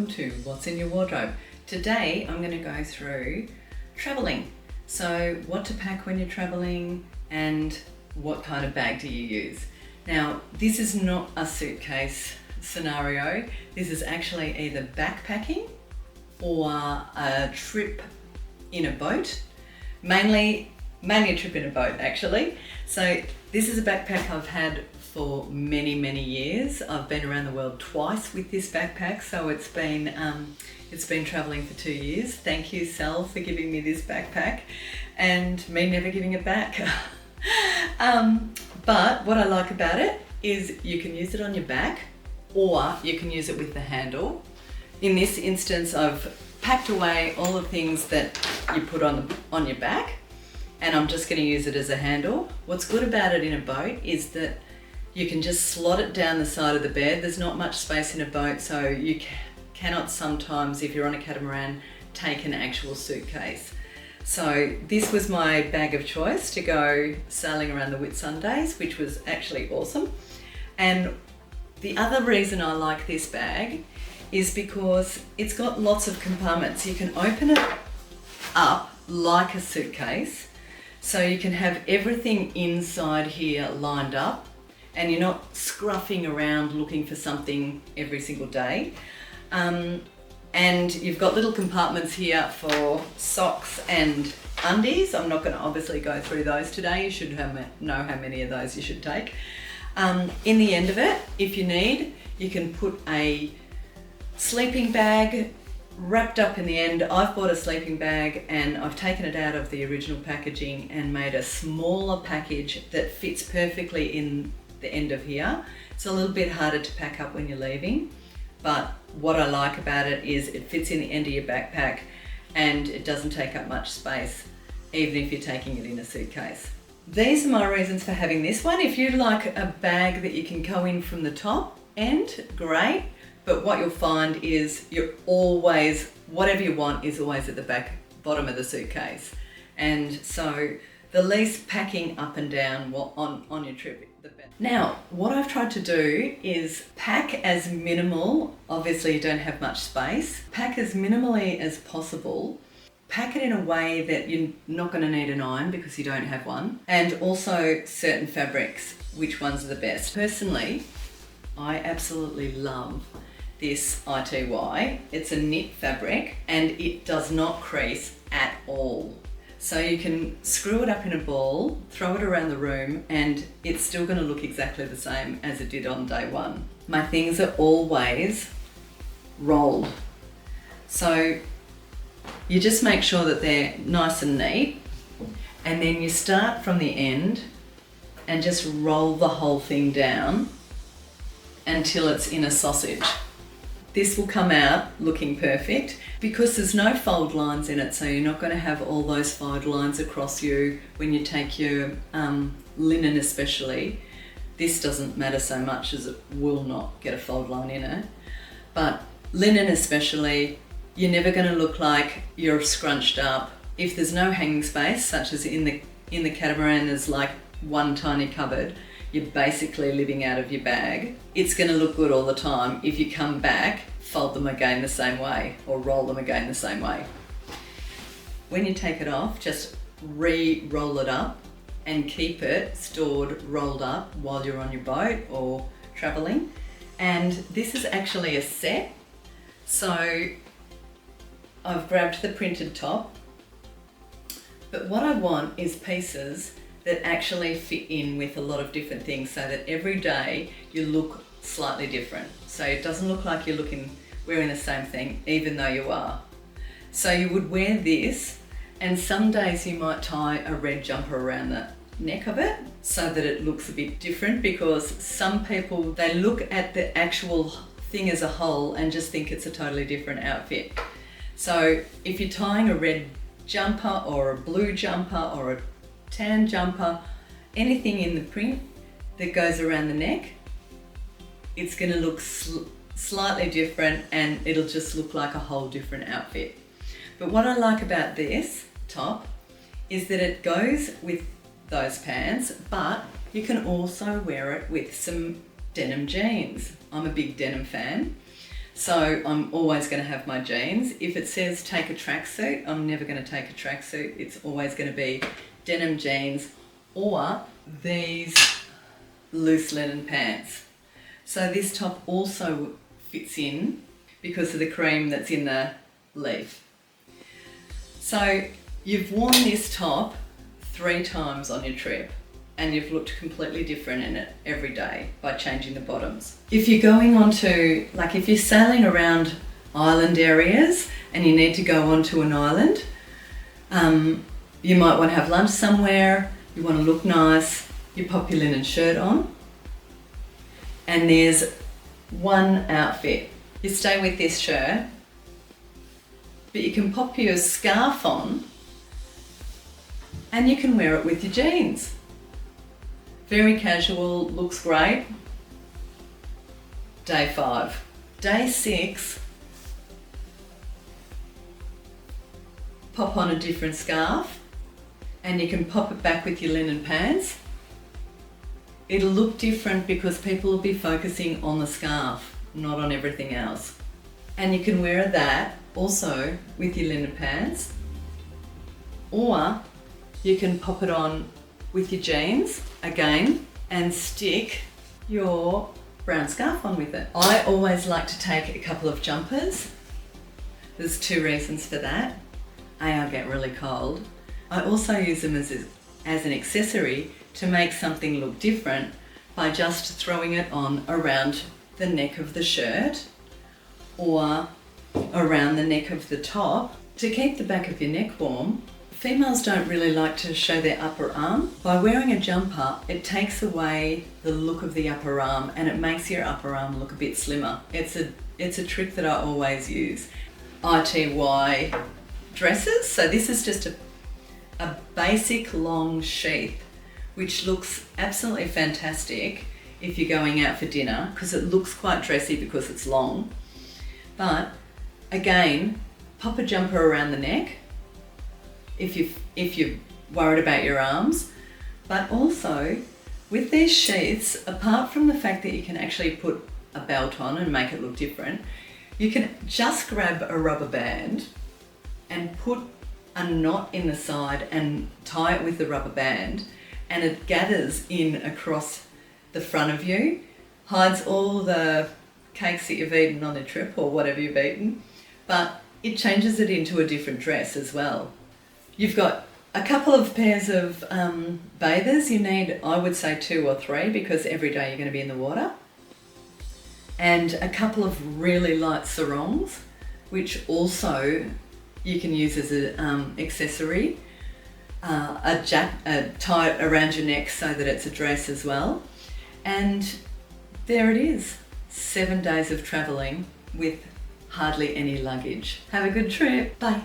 to What's in Your Wardrobe. Today I'm going to go through travelling. So what to pack when you're travelling and what kind of bag do you use. Now this is not a suitcase scenario, this is actually either backpacking or a trip in a boat, mainly a trip in a boat actually. So this is a backpack I've had for many years. I've been around the world twice with this backpack, so it's been traveling for 2 years. Thank you, Sal, for giving me this backpack and me never giving it back. But what I like about it is you can use it on your back or you can use it with the handle. In this instance, I've packed away all the things that you put on your back, and I'm just going to use it as a handle. What's good about it in a boat is that you can just slot it down the side of the bed. There's not much space in a boat, so you cannot sometimes, if you're on a catamaran, take an actual suitcase. So this was my bag of choice to go sailing around the Whitsundays, which was actually awesome. And the other reason I like this bag is because it's got lots of compartments. You can open it up like a suitcase, so you can have everything inside here lined up and you're not scruffing around looking for something every single day. And you've got little compartments here for socks and undies. I'm not going to obviously go through those today. You should know how many of those you should take. In the end of it, if you need, you can put a sleeping bag wrapped up in the end. I've bought a sleeping bag and I've taken it out of the original packaging and made a smaller package that fits perfectly in the end of here. It's a little bit harder to pack up when you're leaving, but what I like about it is it fits in the end of your backpack and it doesn't take up much space, even if you're taking it in a suitcase. These are my reasons for having this one. If you like a bag that you can go in from the top end, great. But what you'll find is you're always, whatever you want is always at the bottom of the suitcase. And so the least packing up and down on your trip, the better. Now, what I've tried to do is pack as minimal, obviously you don't have much space, pack as minimally as possible. Pack it in a way that you're not going to need an iron because you don't have one. And also certain fabrics, which ones are the best. Personally, I absolutely love this ITY. It's a knit fabric and it does not crease at all. So you can screw it up in a ball, throw it around the room, and it's still going to look exactly the same as it did on day one. My things are always rolled. So you just make sure that they're nice and neat, and then you start from the end and just roll the whole thing down until it's in a sausage. This will come out looking perfect because there's no fold lines in it, so you're not going to have all those fold lines across you when you take your linen especially. This doesn't matter so much as it will not get a fold line in it, but linen especially, you're never going to look like you're scrunched up. If there's no hanging space, such as in the catamaran there's like one tiny cupboard, you're basically living out of your bag. It's going to look good all the time. If you come back, fold them again the same way or roll them again the same way. When you take it off, just re-roll it up and keep it stored rolled up while you're on your boat or traveling. And this is actually a set. So I've grabbed the printed top, but what I want is pieces that actually fit in with a lot of different things so that every day you look slightly different. So it doesn't look like you're wearing the same thing, even though you are. So you would wear this, and some days you might tie a red jumper around the neck of it so that it looks a bit different, because some people, they look at the actual thing as a whole and just think it's a totally different outfit. So if you're tying a red jumper or a blue jumper or a tan jumper, anything in the print that goes around the neck, it's going to look slightly different and it'll just look like a whole different outfit. But what I like about this top is that it goes with those pants, but you can also wear it with some denim jeans. I'm a big denim fan. So I'm always going to have my jeans. If it says take a tracksuit, I'm never going to take a tracksuit. It's always going to be denim jeans or these loose linen pants. So this top also fits in because of the cream that's in the leaf. So you've worn this top 3 times on your trip and you've looked completely different in it every day by changing the bottoms. If you're going onto, like if you're sailing around island areas and you need to go onto an island, you might want to have lunch somewhere, you want to look nice, you pop your linen shirt on, and there's one outfit. You stay with this shirt, but you can pop your scarf on and you can wear it with your jeans. Very casual, looks great. Day 5. Day 6, pop on a different scarf and you can pop it back with your linen pants. It'll look different because people will be focusing on the scarf, not on everything else. And you can wear that also with your linen pants, or you can pop it on with your jeans again and stick your brown scarf on with it. I always like to take a couple of jumpers. There's 2 reasons for that. A, I get really cold. I also use them as an accessory to make something look different by just throwing it on around the neck of the shirt or around the neck of the top to keep the back of your neck warm. Females don't really like to show their upper arm. By wearing a jumper, it takes away the look of the upper arm and it makes your upper arm look a bit slimmer. It's a trick that I always use. ITY dresses, so this is just a basic long sheath which looks absolutely fantastic if you're going out for dinner because it looks quite dressy because it's long. But again, pop a jumper around the neck if you're worried about your arms. But also with these sheaths, apart from the fact that you can actually put a belt on and make it look different, you can just grab a rubber band and put a knot in the side and tie it with the rubber band, and it gathers in across the front of you, hides all the cakes that you've eaten on a trip or whatever you've eaten, but it changes it into a different dress as well. You've got a couple of pairs of bathers. You need, I would say 2 or 3 because every day you're going to be in the water. And a couple of really light sarongs, which also you can use as an accessory. Tie it around your neck so that it's a dress as well. And there it is, 7 days of travelling with hardly any luggage. Have a good trip. Bye.